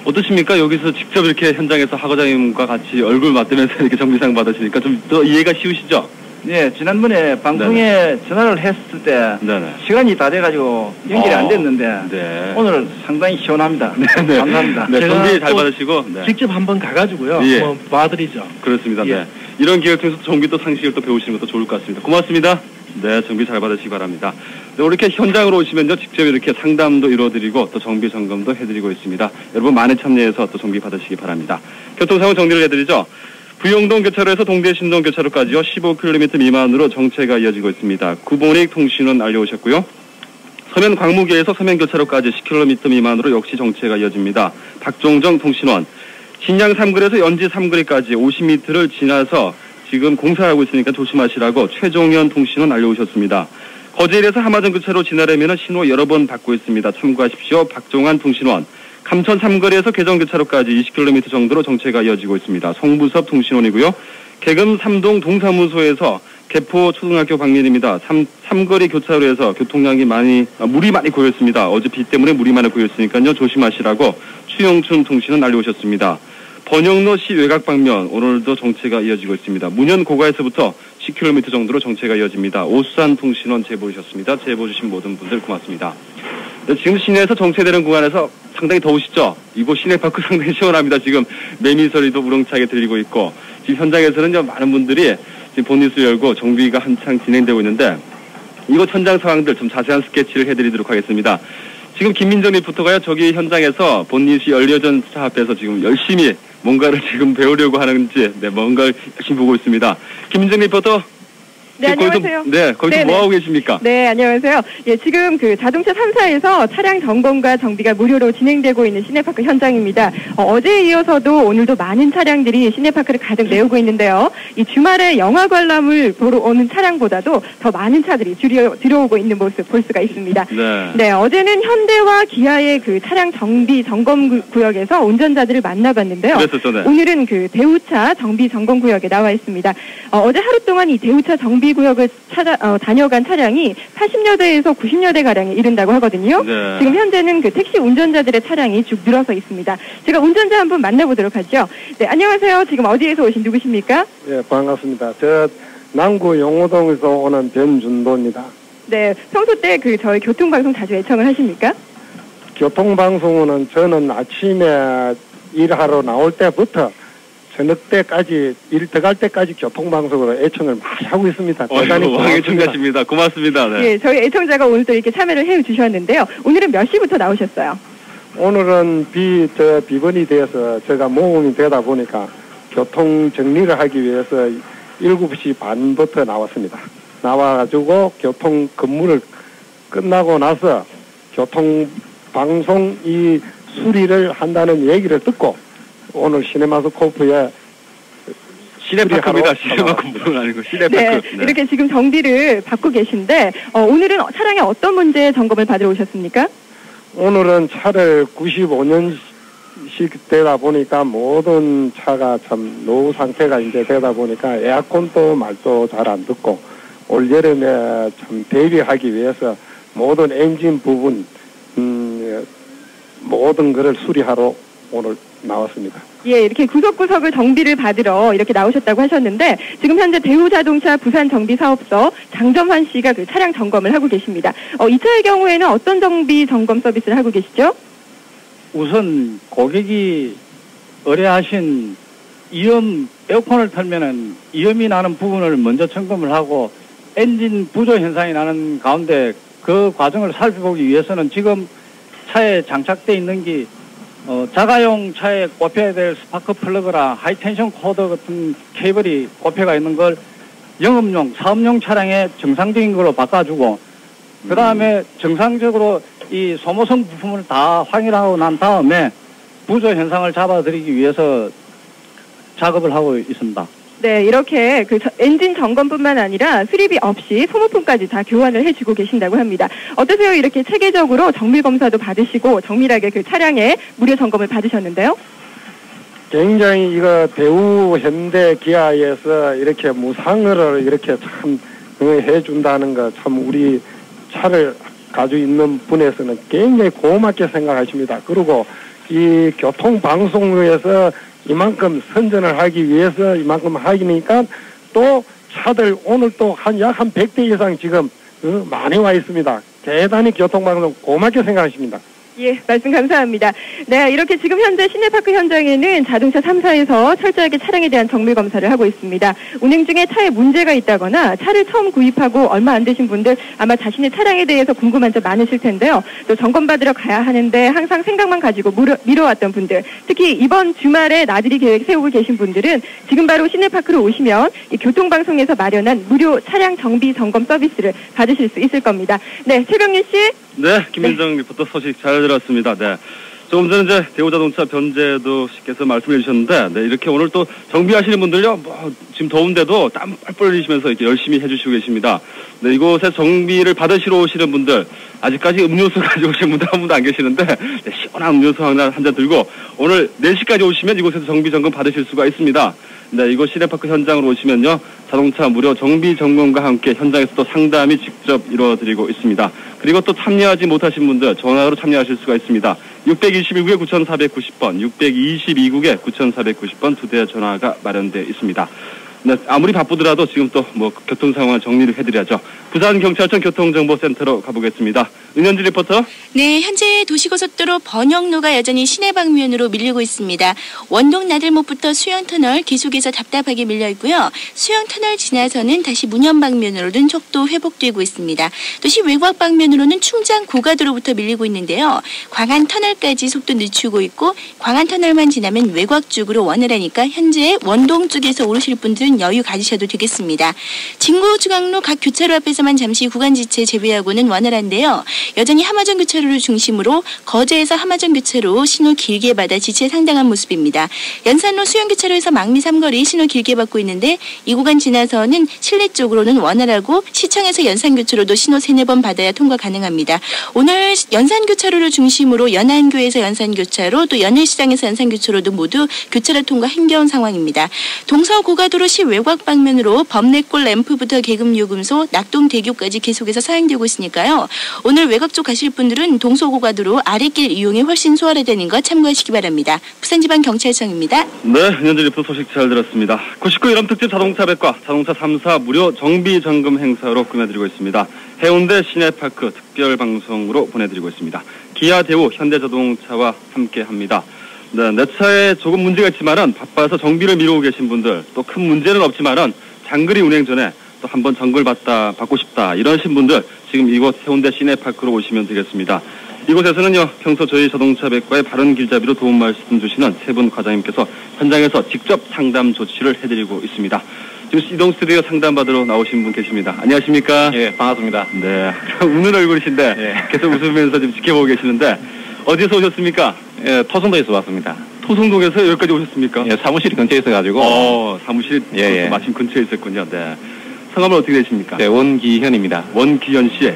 어떠십니까? 여기서 직접 이렇게 현장에서 하과장님과 같이 얼굴 맞대면서 이렇게 정비상 받으시니까 좀 더 이해가 쉬우시죠? 네, 지난번에 방송에 전화를 했을 때 시간이 다 돼가지고 연결이 안 됐는데 오늘 상당히 시원합니다. 네네. 감사합니다. 네, 정비 잘 받으시고 직접 한번 가가지고요. 예. 한번 봐드리죠. 그렇습니다. 예. 네. 이런 기회를 통해서 정비 또 상식을 또 배우시는 것도 좋을 것 같습니다. 고맙습니다. 네, 정비 잘 받으시기 바랍니다. 네, 이렇게 현장으로 오시면요, 직접 이렇게 상담도 이루어드리고 또 정비 점검도 해드리고 있습니다. 여러분 많이 참여해서 또 정비 받으시기 바랍니다. 교통상황 정리를 해드리죠. 부영동 교차로에서 동대 신동 교차로까지요, 15km 미만으로 정체가 이어지고 있습니다. 구본익 통신원 알려오셨고요. 서면 광무교에서 서면 교차로까지 10km 미만으로 역시 정체가 이어집니다. 박종정 통신원. 신양 3거리에서 연지 3거리까지 50m를 지나서 지금 공사하고 있으니까 조심하시라고 최종현 통신원 알려오셨습니다. 거제일에서 하마전 교차로 지나려면 신호 여러 번 받고 있습니다. 참고하십시오. 박종환 통신원. 감천 3거리에서 개정교차로까지 20km 정도로 정체가 이어지고 있습니다. 송부섭 통신원이고요. 개금 3동 동사무소에서 개포 초등학교 방면입니다. 3거리 교차로에서 교통량이 물이 많이 고였습니다. 어제 비 때문에 물이 많이 고였으니까요. 조심하시라고 추영춘 통신원 알려오셨습니다. 번영로시 외곽 방면 오늘도 정체가 이어지고 있습니다. 문현 고가에서부터 10km 정도로 정체가 이어집니다. 오수산 통신원 제보 주셨습니다. 제보 주신 모든 분들 고맙습니다. 네, 지금 시내에서 정체되는 구간에서 상당히 더우시죠? 이곳 시내파크 상당히 시원합니다. 지금 매미소리도 우렁차게 들리고 있고 지금 현장에서는 많은 분들이 지금 본닛을 열고 정비가 한창 진행되고 있는데 이곳 현장 상황들 좀 자세한 스케치를 해드리도록 하겠습니다. 지금 김민정 리포터가요, 저기 현장에서 본닛이 열려진 차 앞에서 지금 열심히 뭔가를 지금 배우려고 하는지, 뭔가를 열심히 보고 있습니다. 김민정 리포터. 네, 안녕하세요. 거기서 뭐 하고 계십니까? 네, 안녕하세요. 예, 지금 그 자동차 3사에서 차량 점검과 정비가 무료로 진행되고 있는 시내파크 현장입니다. 어제에 이어서도 오늘도 많은 차량들이 시내파크를 가득 메우고 있는데요. 이 주말에 영화 관람을 보러 오는 차량보다도 더 많은 차들이 들어오고 있는 모습 볼 수가 있습니다. 네, 어제는 현대와 기아의 그 차량 정비 점검 구역에서 운전자들을 만나봤는데요. 오늘은 그 대우차 정비 점검 구역에 나와 있습니다. 어제 하루 동안 이 대우차 정비 구역을 다녀간 차량이 80여 대에서 90여 대 가량에 이른다고 하거든요. 네. 지금 현재는 그 택시 운전자들의 차량이 쭉 늘어서 있습니다. 제가 운전자 한 분 만나보도록 하죠. 네, 안녕하세요. 지금 어디에서 오신 누구십니까? 네, 반갑습니다. 저 남구 용호동에서 오는 변준도입니다. 네, 평소 때 저희 교통방송 자주 애청을 하십니까? 교통방송은 저는 아침에 일하러 나올 때부터 저녁 때까지 일 들어갈 때까지 교통방송으로 애청을 많이 하고 있습니다. 대단히 애청자십니다. 고맙습니다. 네. 예, 저희 애청자가 오늘 또 이렇게 참여를 해주셨는데요. 오늘은 몇 시부터 나오셨어요? 오늘은 비번이 돼서 제가 모험이 되다 보니까 교통 정리를 하기 위해서 7시 반부터 나왔습니다. 나와가지고 교통 근무를 끝나고 나서 교통방송 이 수리를 한다는 얘기를 듣고 오늘 시네마스코프에 시내파크입니다. 시네마스코프는 아니고 시내파크. 네, 이렇게 지금 정비를 받고 계신데 오늘은 차량에 어떤 문제 점검을 받으러 오셨습니까? 오늘은 차를 95년씩 되다 보니까 모든 차가 참 노후 상태가 이제 되다 보니까 에어컨도 말도 잘 안 듣고 올 여름에 참 대비하기 위해서 모든 엔진 부분 모든 것을 수리하러 오늘 나왔습니다. 예, 이렇게 구석구석을 정비를 받으러 이렇게 나오셨다고 하셨는데 지금 현재 대우자동차 부산정비사업소 장점환 씨가 그 차량 점검을 하고 계십니다. 이 차의 경우에는 어떤 정비 점검 서비스를 하고 계시죠? 우선 고객이 의뢰하신 에어컨을 틀면은 이음이 나는 부분을 먼저 점검을 하고 엔진 부조 현상이 나는 가운데 그 과정을 살펴보기 위해서는 지금 차에 장착되어 있는 게 자가용 차에 꼽혀야 될 스파크 플러그나 하이텐션 코드 같은 케이블이 꼽혀가 있는 걸 영업용, 사업용 차량에 정상적인 걸로 바꿔주고 그 다음에 정상적으로 이 소모성 부품을 다 확인하고 난 다음에 부조 현상을 잡아드리기 위해서 작업을 하고 있습니다. 네, 이렇게 그 엔진 점검뿐만 아니라 수리비 없이 소모품까지 다 교환을 해주고 계신다고 합니다. 어떠세요? 이렇게 체계적으로 정밀 검사도 받으시고 정밀하게 그 차량의 무료 점검을 받으셨는데요. 굉장히 이거 대우 현대 기아에서 이렇게 무상으로 이렇게 참 해준다는 거 참 우리 차를 가지고 있는 분에서는 굉장히 고맙게 생각하십니다. 그리고 이 교통방송국에서 이만큼 선전을 하기 위해서 이만큼 하기니까 또 차들 오늘 또 약 한 100대 이상 지금 많이 와 있습니다. 대단히 교통방송 고맙게 생각하십니다. 예, 말씀 감사합니다. 네, 이렇게 지금 현재 시내파크 현장에는 자동차 3사에서 철저하게 차량에 대한 정밀 검사를 하고 있습니다. 운행 중에 차에 문제가 있다거나 차를 처음 구입하고 얼마 안 되신 분들 아마 자신의 차량에 대해서 궁금한 점 많으실 텐데요. 또 점검받으러 가야 하는데 항상 생각만 가지고 미뤄왔던 분들, 특히 이번 주말에 나들이 계획 세우고 계신 분들은 지금 바로 시내파크로 오시면 이 교통방송에서 마련한 무료 차량 정비 점검 서비스를 받으실 수 있을 겁니다. 네, 최병윤 씨. 네, 김민정 리포터 소식 잘 들었습니다. 네. 조금 전에 이제 대우자동차 변재도 씨께서 말씀해 주셨는데, 네, 이렇게 오늘 또 정비하시는 분들요, 지금 더운데도 땀 뻘뻘 흘리시면서 이렇게 열심히 해주시고 계십니다. 네, 이곳에 정비를 받으시러 오시는 분들, 아직까지 음료수 가지고 오신 분들 한 분도 안 계시는데, 네, 시원한 음료수 한 잔 들고, 오늘 4시까지 오시면 이곳에서 정비 점검 받으실 수가 있습니다. 네, 이곳 시내파크 현장으로 오시면요, 자동차 무료 정비 점검과 함께 현장에서 또 상담이 직접 이루어드리고 있습니다. 그리고 또 참여하지 못하신 분들 전화로 참여하실 수가 있습니다. 622국에 9490번, 622국에 9490번 2대의 전화가 마련되어 있습니다. 네, 아무리 바쁘더라도 지금 또 교통 상황을 정리를 해드려야죠. 부산경찰청 교통정보센터로 가보겠습니다. 은현지 리포터. 네, 현재 도시고속도로 번영로가 여전히 시내 방면으로 밀리고 있습니다. 원동 나들목부터 수영터널 계속해서 답답하게 밀려 있고요. 수영터널 지나서는 다시 문현 방면으로는 속도 회복되고 있습니다. 도시 외곽 방면으로는 충장 고가도로부터 밀리고 있는데요. 광안터널까지 속도 늦추고 있고 광안터널만 지나면 외곽 쪽으로 원활하니까 현재 원동 쪽에서 오르실 분들은 여유 가지셔도 되겠습니다. 진구중앙로 각 교차로 앞에서만 잠시 구간 지체 제외하고는 원활한데요. 여전히 함화정 교차로를 중심으로 거제에서 함화정 교차로 신호 길게 받아 지체 상당한 모습입니다. 연산로 수영교차로에서 망미 3거리 신호 길게 받고 있는데 이 구간 지나서는 실내 쪽으로는 원활하고 시청에서 연산교차로도 신호 3-4번 받아야 통과 가능합니다. 오늘 연산교차로를 중심으로 연안교에서 연산교차로 또 연일시장에서 연산교차로도 모두 교차로 통과 힘겨운 상황입니다. 동서고가도로 시 외곽 방면으로 범내골 램프부터 계급요금소 낙동대교까지 계속해서 사용되고 있으니까요. 오늘 외곽 쪽 가실 분들은 동서고가도로 아랫길 이용이 훨씬 수월하다는 거 참고하시기 바랍니다. 부산지방경찰청입니다. 네, 현재 리포터 소식 잘 들었습니다. 99 여름특집 자동차 백과 자동차 3사 무료 정비 점검 행사로 꾸며드리고 있습니다. 해운대 시내파크 특별방송으로 보내드리고 있습니다. 기아, 대우, 현대자동차와 함께합니다. 네, 내 차에 조금 문제가 있지만은 바빠서 정비를 미루고 계신 분들, 또 큰 문제는 없지만은 장거리 운행 전에 또 한번 점검을 받고 싶다 이러신 분들 지금 이곳 해운대 시내파크로 오시면 되겠습니다. 이곳에서는요, 평소 저희 자동차 백과의 바른 길잡이로 도움 말씀 주시는 세 분 과장님께서 현장에서 직접 상담 조치를 해드리고 있습니다. 지금 이동 스튜디오 상담받으러 나오신 분 계십니다. 안녕하십니까? 예, 반갑습니다. 네, 웃는 얼굴이신데 예. 계속 웃으면서 지금 지켜보고 계시는데 어디서 오셨습니까? 예, 토성동에서 왔습니다. 토성동에서 여기까지 오셨습니까? 예, 사무실이 근처에 있어가지고. 사무실이 예. 마침 근처에 있었군요. 네. 성함은 어떻게 되십니까? 네, 원기현입니다. 원기현 씨. 네.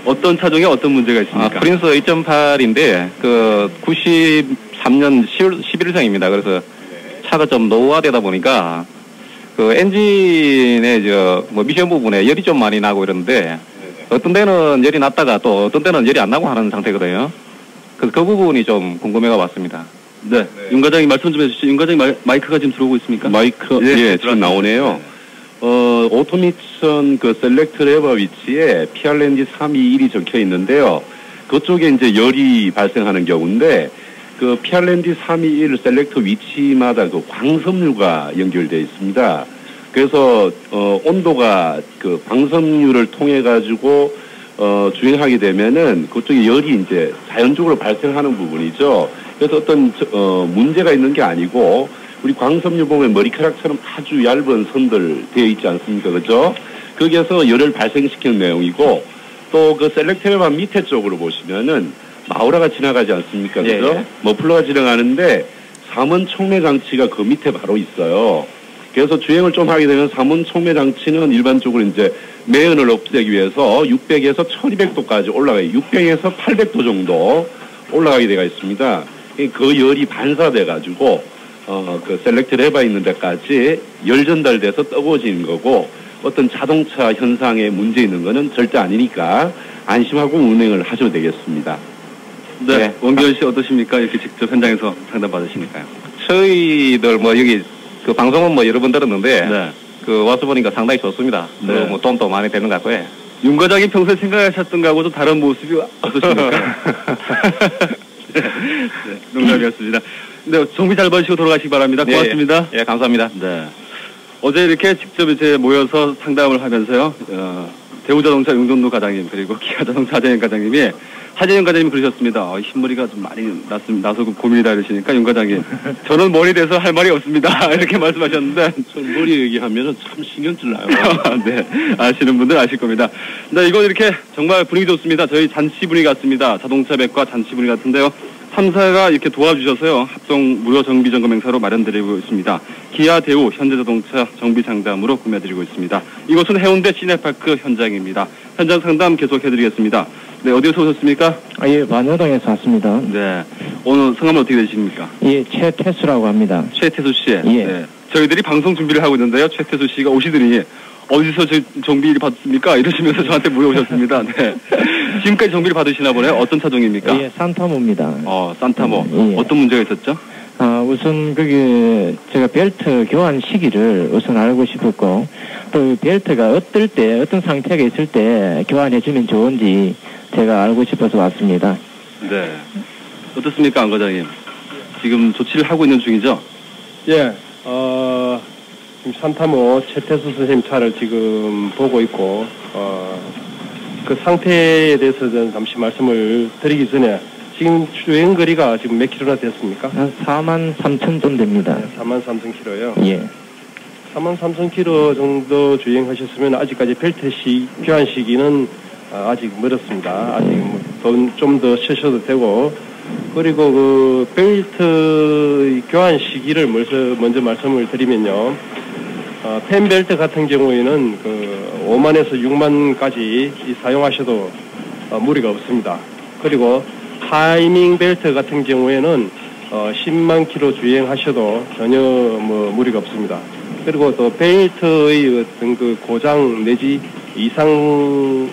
어떤 차종에 어떤 문제가 있습니까? 프린스 2.8인데, 93년 11월생입니다. 그래서 차가 좀 노후화되다 보니까, 엔진의 미션 부분에 열이 좀 많이 나고 이러는데, 어떤 데는 열이 났다가 또 어떤 데는 열이 안 나고 하는 상태거든요. 그래서 그 부분이 좀 궁금해가 왔습니다. 네. 윤 과장님 말씀 좀 해주시죠. 윤 과장님 마이크가 지금 들어오고 있습니까? 마이크, 예, 지금 나오네요. 오토미션 셀렉트 레버 위치에 피알렌지 321이 적혀 있는데요. 그쪽에 이제 열이 발생하는 경우인데, 피알렌지 321 셀렉터 위치마다 광섬유가 연결되어 있습니다. 그래서, 온도가 광섬유를 통해가지고, 주행하게 되면은 그쪽에 열이 이제 자연적으로 발생하는 부분이죠. 그래서 어떤, 문제가 있는 게 아니고, 우리 광섬유 보면 머리카락처럼 아주 얇은 선들 되어 있지 않습니까? 그죠? 거기에서 열을 발생시키는 내용이고, 또 셀렉터레바 밑에 쪽으로 보시면은 마우라가 지나가지 않습니까? 그죠? 예. 머플러가 지나가는데 3원 촉매 장치가 그 밑에 바로 있어요. 그래서 주행을 좀 하게 되면 삼원 촉매 장치는 일반적으로 이제 매연을 없애기 위해서 600에서 1200도까지 올라가요. 600에서 800도 정도 올라가게 되어 있습니다. 그 열이 반사돼 가지고 그 셀렉트 레바 있는 데까지 열 전달돼서 뜨거워지는 거고, 어떤 자동차 현상에 문제 있는 거는 절대 아니니까 안심하고 운행을 하셔도 되겠습니다. 네, 원기현 씨 어떠십니까? 이렇게 직접 현장에서 상담 받으시니까요. 저희들 뭐 여기 그 방송은 뭐 여러 번 들었는데 네. 그 와서 보니까 상당히 좋습니다. 네. 뭐 돈도 많이 되는 것 같고요. 윤 과장이 평소에 생각하셨던 거하고도 다른 모습이 어떠십니까? 네, 농담이었습니다. 네, 정비 잘 받으시고 돌아가시기 바랍니다. 고맙습니다. 예, 감사합니다. 네. 어제 이렇게 직접 이제 모여서 상담을 하면서요, 대우자동차 용돈도 과장님, 그리고 기아자동차 하재영 과장님이, 하재영 과장님이 그러셨습니다. 흰머리가 좀 많이 나서고 고민이다 이러시니까, 윤 과장님, 저는 머리 돼서 할 말이 없습니다. 이렇게 말씀하셨는데. 전 머리 얘기하면 참 신경질 나요. 네. 아시는 분들 아실 겁니다. 네, 이건 이렇게 정말 분위기 좋습니다. 저희 잔치 분위기 같습니다. 자동차 백과 잔치 분위기 같은데요. 3사가 이렇게 도와주셔서요. 합동 무료 정비 점검 행사로 마련드리고 있습니다. 기아, 대우, 현대자동차 정비 상담으로 구매드리고 있습니다. 이곳은 해운대 시내파크 현장입니다. 현장 상담 계속해드리겠습니다. 네, 어디에서 오셨습니까? 예, 만여동에서 왔습니다. 네. 오늘 성함은 어떻게 되십니까? 예, 최태수라고 합니다. 최태수 씨. 예. 네. 저희들이 방송 준비를 하고 있는데요. 최태수 씨가 오시더니 어디서 정비를 받습니까? 이러시면서 저한테 물어보셨습니다. 네. 지금까지 정비를 받으시나 보네요. 어떤 차종입니까? 예, 산타모입니다. 산타모. 예. 어떤 문제가 있었죠? 우선 거기 제가 벨트 교환 시기를 우선 알고 싶었고, 또 벨트가 어떤 상태가 있을 때 교환해주면 좋은지 제가 알고 싶어서 왔습니다. 네. 어떻습니까, 안 과장님? 지금 조치를 하고 있는 중이죠? 예, 지금 산타모 최태수 선생님 차를 지금 보고 있고, 그 상태에 대해서 는 잠시 말씀을 드리기 전에, 지금 주행 거리가 지금 몇 킬로나 됐습니까? 43,000 좀 됩니다. 네, 43,000킬로요? 예. 43,000킬로 정도 주행하셨으면 아직까지 벨트 교환 시기는 아직 멀었습니다. 아직 좀 더 쉬셔도 되고, 그리고 그 벨트 교환 시기를 먼저 말씀을 드리면요. 펜벨트 같은 경우에는 그 5만에서 6만까지 사용하셔도 무리가 없습니다. 그리고 타이밍 벨트 같은 경우에는 10만 킬로 주행하셔도 전혀 무리가 없습니다. 그리고 또 벨트의 어떤 그 고장 내지 이상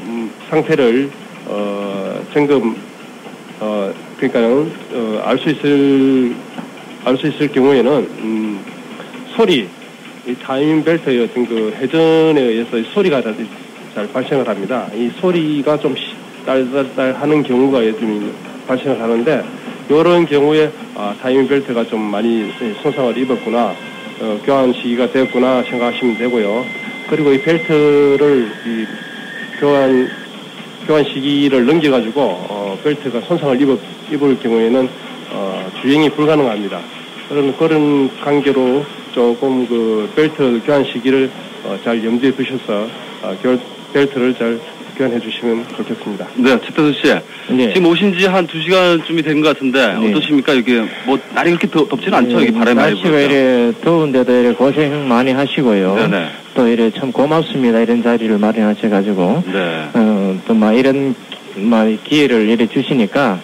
상태를 점검 그러니까는 알 수 있을 경우에는 소리, 이 타이밍 벨트의 어떤 그 회전에 의해서 소리가 잘 발생을 합니다. 이 소리가 좀 딸딸딸 하는 경우가 좀 발생을 하는데, 이런 경우에 타이밍 벨트가 좀 많이 손상을 입었구나, 교환 시기가 되었구나 생각하시면 되고요. 그리고 이 벨트를 교환 시기를 넘겨가지고 벨트가 손상을 입을 경우에는 주행이 불가능합니다. 그런 관계로 조금 그 벨트 교환 시기를 잘 염두에 두셔서 벨트를 잘 교환해 주시면 좋겠습니다. 네, 최태수 씨. 네. 지금 오신 지 한 2시간쯤이 된 것 같은데, 네. 어떠십니까? 이게 날이 그렇게 덥지는 않죠? 여기 바람이 많이 불죠. 날씨가 이래 더운데도 이래 고생 많이 하시고요. 네네. 또 이래 참 고맙습니다. 이런 자리를 마련하셔가지고. 네. 또 이런 기회를 이래 주시니까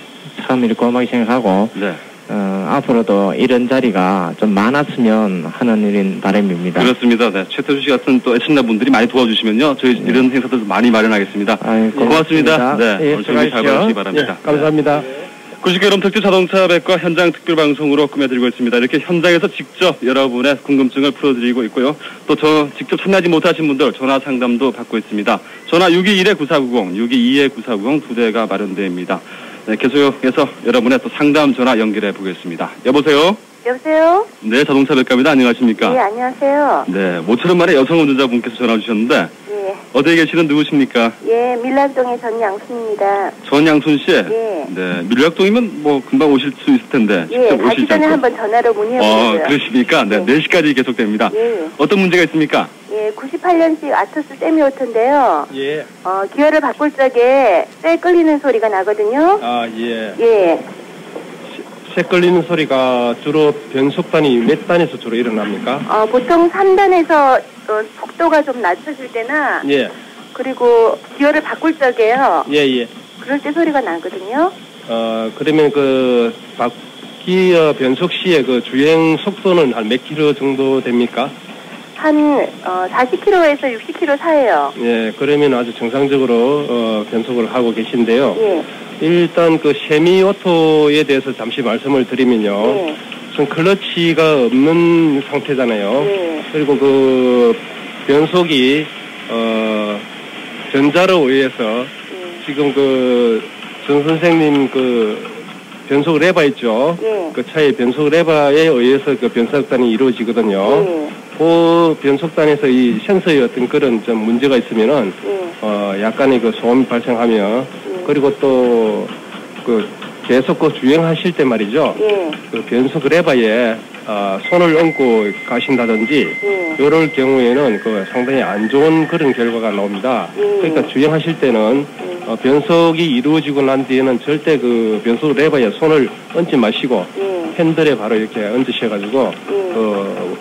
참 이렇게 고맙게 생각하고. 네. 앞으로도 이런 자리가 좀 많았으면 하는 이런 바람입니다. 그렇습니다. 네. 최태수 씨 같은 또 애청자 분들이 많이 도와주시면요, 저희 이런 행사도 많이 마련하겠습니다. 고맙습니다. 네. 예, 오늘 정리 잘 받으시기 바랍니다. 예, 감사합니다. 90개 여름 특집 자동차 백과 현장 특별 방송으로 꾸며드리고 있습니다. 이렇게 현장에서 직접 여러분의 궁금증을 풀어드리고 있고요. 또 저 직접 참여하지 못하신 분들 전화 상담도 받고 있습니다. 전화 621-9490, 622-9490 두 대가 마련됩니다. 네, 계속해서 여러분의 또 상담 전화 연결해 보겠습니다. 여보세요? 여보세요? 네, 자동차 백과입니다. 안녕하십니까? 네, 안녕하세요. 네, 모처럼 말에 여성 운전자분께서 전화 주셨는데, 예. 어디에 계시는 누구십니까? 예, 밀락동의 전양순입니다. 전양순 씨? 예. 네, 밀락동이면 뭐 금방 오실 수 있을 텐데. 예, 직접 가기 오시지 전에 않고. 한번 전화로 문의해보려고요. 그러십니까? 네, 4시까지 계속됩니다. 예. 어떤 문제가 있습니까? 예, 98년식 아토스 세미오토인데요. 예. 기어를 바꿀 적에 쇠 끌리는 소리가 나거든요. 예. 예. 색 걸리는 소리가 주로 변속단이 몇 단에서 주로 일어납니까? 보통 3단에서 속도가 좀 낮춰질 때나 예. 그리고 기어를 바꿀 적에요. 예. 그럴 때 소리가 나거든요. 그러면 그 기어 변속 시에 그 주행 속도는 한 몇 킬로 정도 됩니까? 한 40km에서 60km 사이에요. 예, 그러면 아주 정상적으로 변속을 하고 계신데요. 예. 일단 그 세미오토에 대해서 잠시 말씀을 드리면요. 지금 클러치가 없는 상태잖아요. 그리고 그 변속이 전자로 의해서 지금 그 전 선생님 그 변속 레버 있죠. 그 차의 변속 레버에 의해서 그 변속단이 이루어지거든요. 그 변속단에서 이 센서의 어떤 그런 좀 문제가 있으면은 약간의 그 소음이 발생하며 그리고 또 그 계속 그 주행하실 때 말이죠. 그 변속 레버에 손을 얹고 가신다든지 이럴 경우에는 그 상당히 안 좋은 그런 결과가 나옵니다. 그러니까 주행하실 때는 변속이 이루어지고 난 뒤에는 절대 그 변속 레버에 손을 얹지 마시고 핸들에 바로 이렇게 얹으셔가지고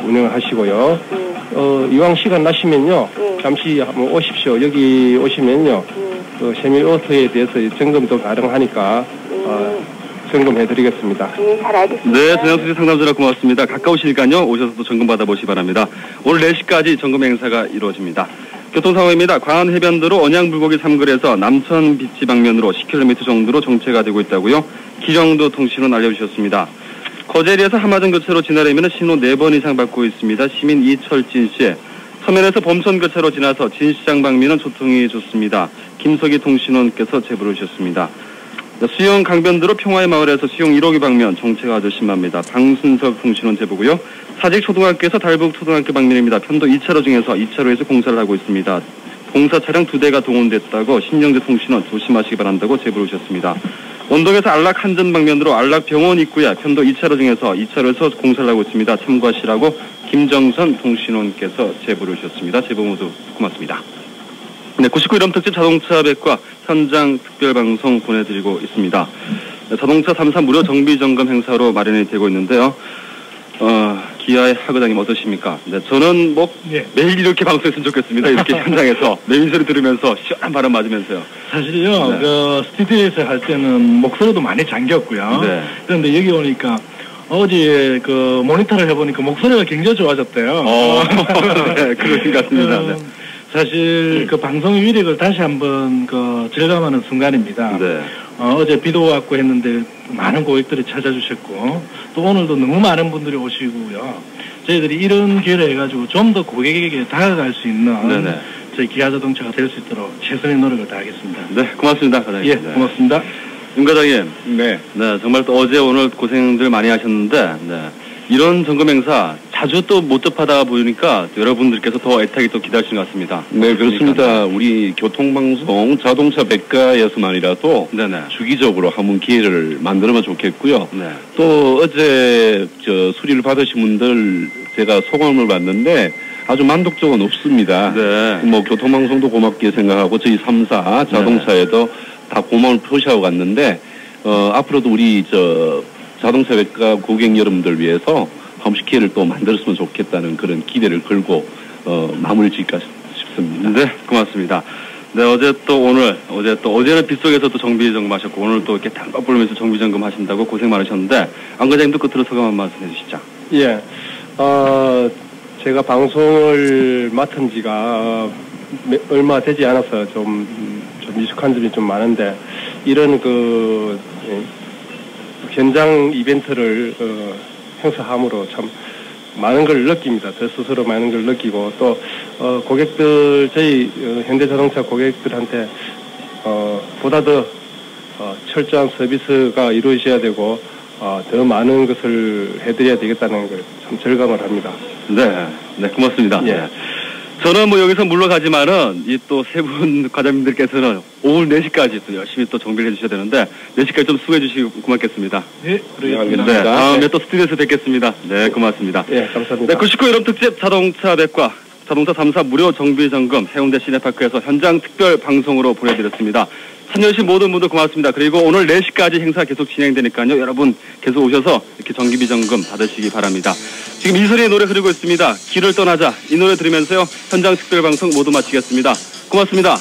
운행을 하시고요. 이왕 시간 나시면요. 잠시 한번 오십시오. 여기 오시면요. 그 세미오토에 대해서 점검도 가능하니까 점검해드리겠습니다. 잘 알겠습니다. 네, 전영수 씨 상담 전화 고맙습니다. 가까우시니까요. 오셔서 또 점검 받아보시기 바랍니다. 오늘 4시까지 점검 행사가 이루어집니다. 교통 상황입니다. 광안 해변도로 언양불고기 3거리에서 남천 비치 방면으로 10km 정도로 정체가 되고 있다고요. 기령도 통신원 알려주셨습니다. 거제리에서 하마전 교차로 지나려면 신호 4번 이상 받고 있습니다. 시민 이철진 씨. 서면에서 범선 교차로 지나서 진시장 방면은 교통이 좋습니다. 김석희 통신원께서 제보를 주셨습니다. 수영 강변도로 평화의 마을에서 수영 1호기 방면 정체가 아주 심합니다. 방순석 통신원 제보고요. 사직 초등학교에서 달북 초등학교 방면입니다. 편도 2차로 중에서 2차로에서 공사를 하고 있습니다. 공사 차량 2대가 동원됐다고 신영재 통신원 조심하시기 바란다고 제보를 주셨습니다. 원동에서 안락 한전 방면으로 안락 병원 입구야 편도 2차로 중에서 2차로에서 공사를 하고 있습니다. 참고하시라고 김정선 통신원께서 제보를 주셨습니다. 제보 모두 고맙습니다. 네, 99 이름 특집 자동차 백과 현장 특별방송 보내드리고 있습니다. 네, 자동차 3사 무료 정비점검 행사로 마련이 되고 있는데요. 기아의 하거장님 어떠십니까? 네, 저는 매일 이렇게 방송했으면 좋겠습니다. 이렇게 현장에서 매민소리 들으면서 시원한 바람 맞으면서요. 사실요, 네. 그 스튜디오에서 할 때는 목소리도 많이 잠겼고요. 네. 그런데 여기 오니까 어제 그 모니터를 해보니까 목소리가 굉장히 좋아졌대요. 네, 그러신 것 같습니다. 네. 사실 그 방송의 위력을 다시 한번 그 절감하는 순간입니다. 네. 어제 비도 왔고 했는데 많은 고객들이 찾아주셨고 또 오늘도 너무 많은 분들이 오시고요. 저희들이 이런 기회를 해가지고 좀 더 고객에게 다가갈 수 있는 네네. 저희 기아자동차가 될 수 있도록 최선의 노력을 다하겠습니다. 네, 고맙습니다, 과장님. 예, 고맙습니다. 윤 과장님. 네, 정말 또 어제 오늘 고생들 많이 하셨는데, 네. 이런 점검 행사 자주 또 못 접하다 보니까 여러분들께서 더 애타게 또 기다리시는 것 같습니다. 네, 그렇습니다. 우리 교통방송 자동차 백과에서만이라도 주기적으로 한번 기회를 만들면 좋겠고요. 네. 또 어제 수리를 받으신 분들 제가 소감을 봤는데 아주 만족도가 높습니다. 네. 뭐 교통방송도 고맙게 생각하고 저희 3사 자동차에도 다 고마움을 표시하고 갔는데 앞으로도 우리 자동차 백과 고객 여러분들 위해서 한 번씩 기회를 또 만들었으면 좋겠다는 그런 기대를 걸고 마무리 짓까 싶습니다. 네, 고맙습니다. 네, 어제는 빗속에서 또 정비 점검하셨고 오늘 또 이렇게 단박 부르면서 정비 점검 하신다고 고생 많으셨는데 안 과장님도 끝으로 소감 한 말씀 해주시죠. 예, 제가 방송을 맡은 지가 얼마 되지 않아서 좀 미숙한 점이 좀 많은데 이런 현장 이벤트를 행사함으로 참 많은 걸 느낍니다. 저 스스로 많은 걸 느끼고 또 고객들 저희 현대자동차 고객들한테 보다 더 철저한 서비스가 이루어져야 되고 더 많은 것을 해드려야 되겠다는 걸 참 절감을 합니다. 네, 고맙습니다. 예. 네. 저는 뭐 여기서 물러가지만은 이 또 세 분 과장님들께서는 오후 4시까지 또 열심히 또 정비를 해주셔야 되는데 4시까지 좀 수고해 주시기 고맙겠습니다. 네, 그러겠습니다. 네, 다음에 또 스튜디오에서 뵙겠습니다. 네, 고맙습니다. 네, 감사합니다. 네, 99 여름 특집 자동차 백과 자동차 3사 무료 정비 점검 해운대 시내파크에서 현장 특별 방송으로 보내드렸습니다. 참여해주신 모든 분들 고맙습니다. 그리고 오늘 4시까지 행사 계속 진행되니까요. 여러분 계속 오셔서 이렇게 정기비 점검 받으시기 바랍니다. 지금 이소리의 노래 흐르고 있습니다. 길을 떠나자. 이 노래 들으면서요. 현장 특별 방송 모두 마치겠습니다. 고맙습니다.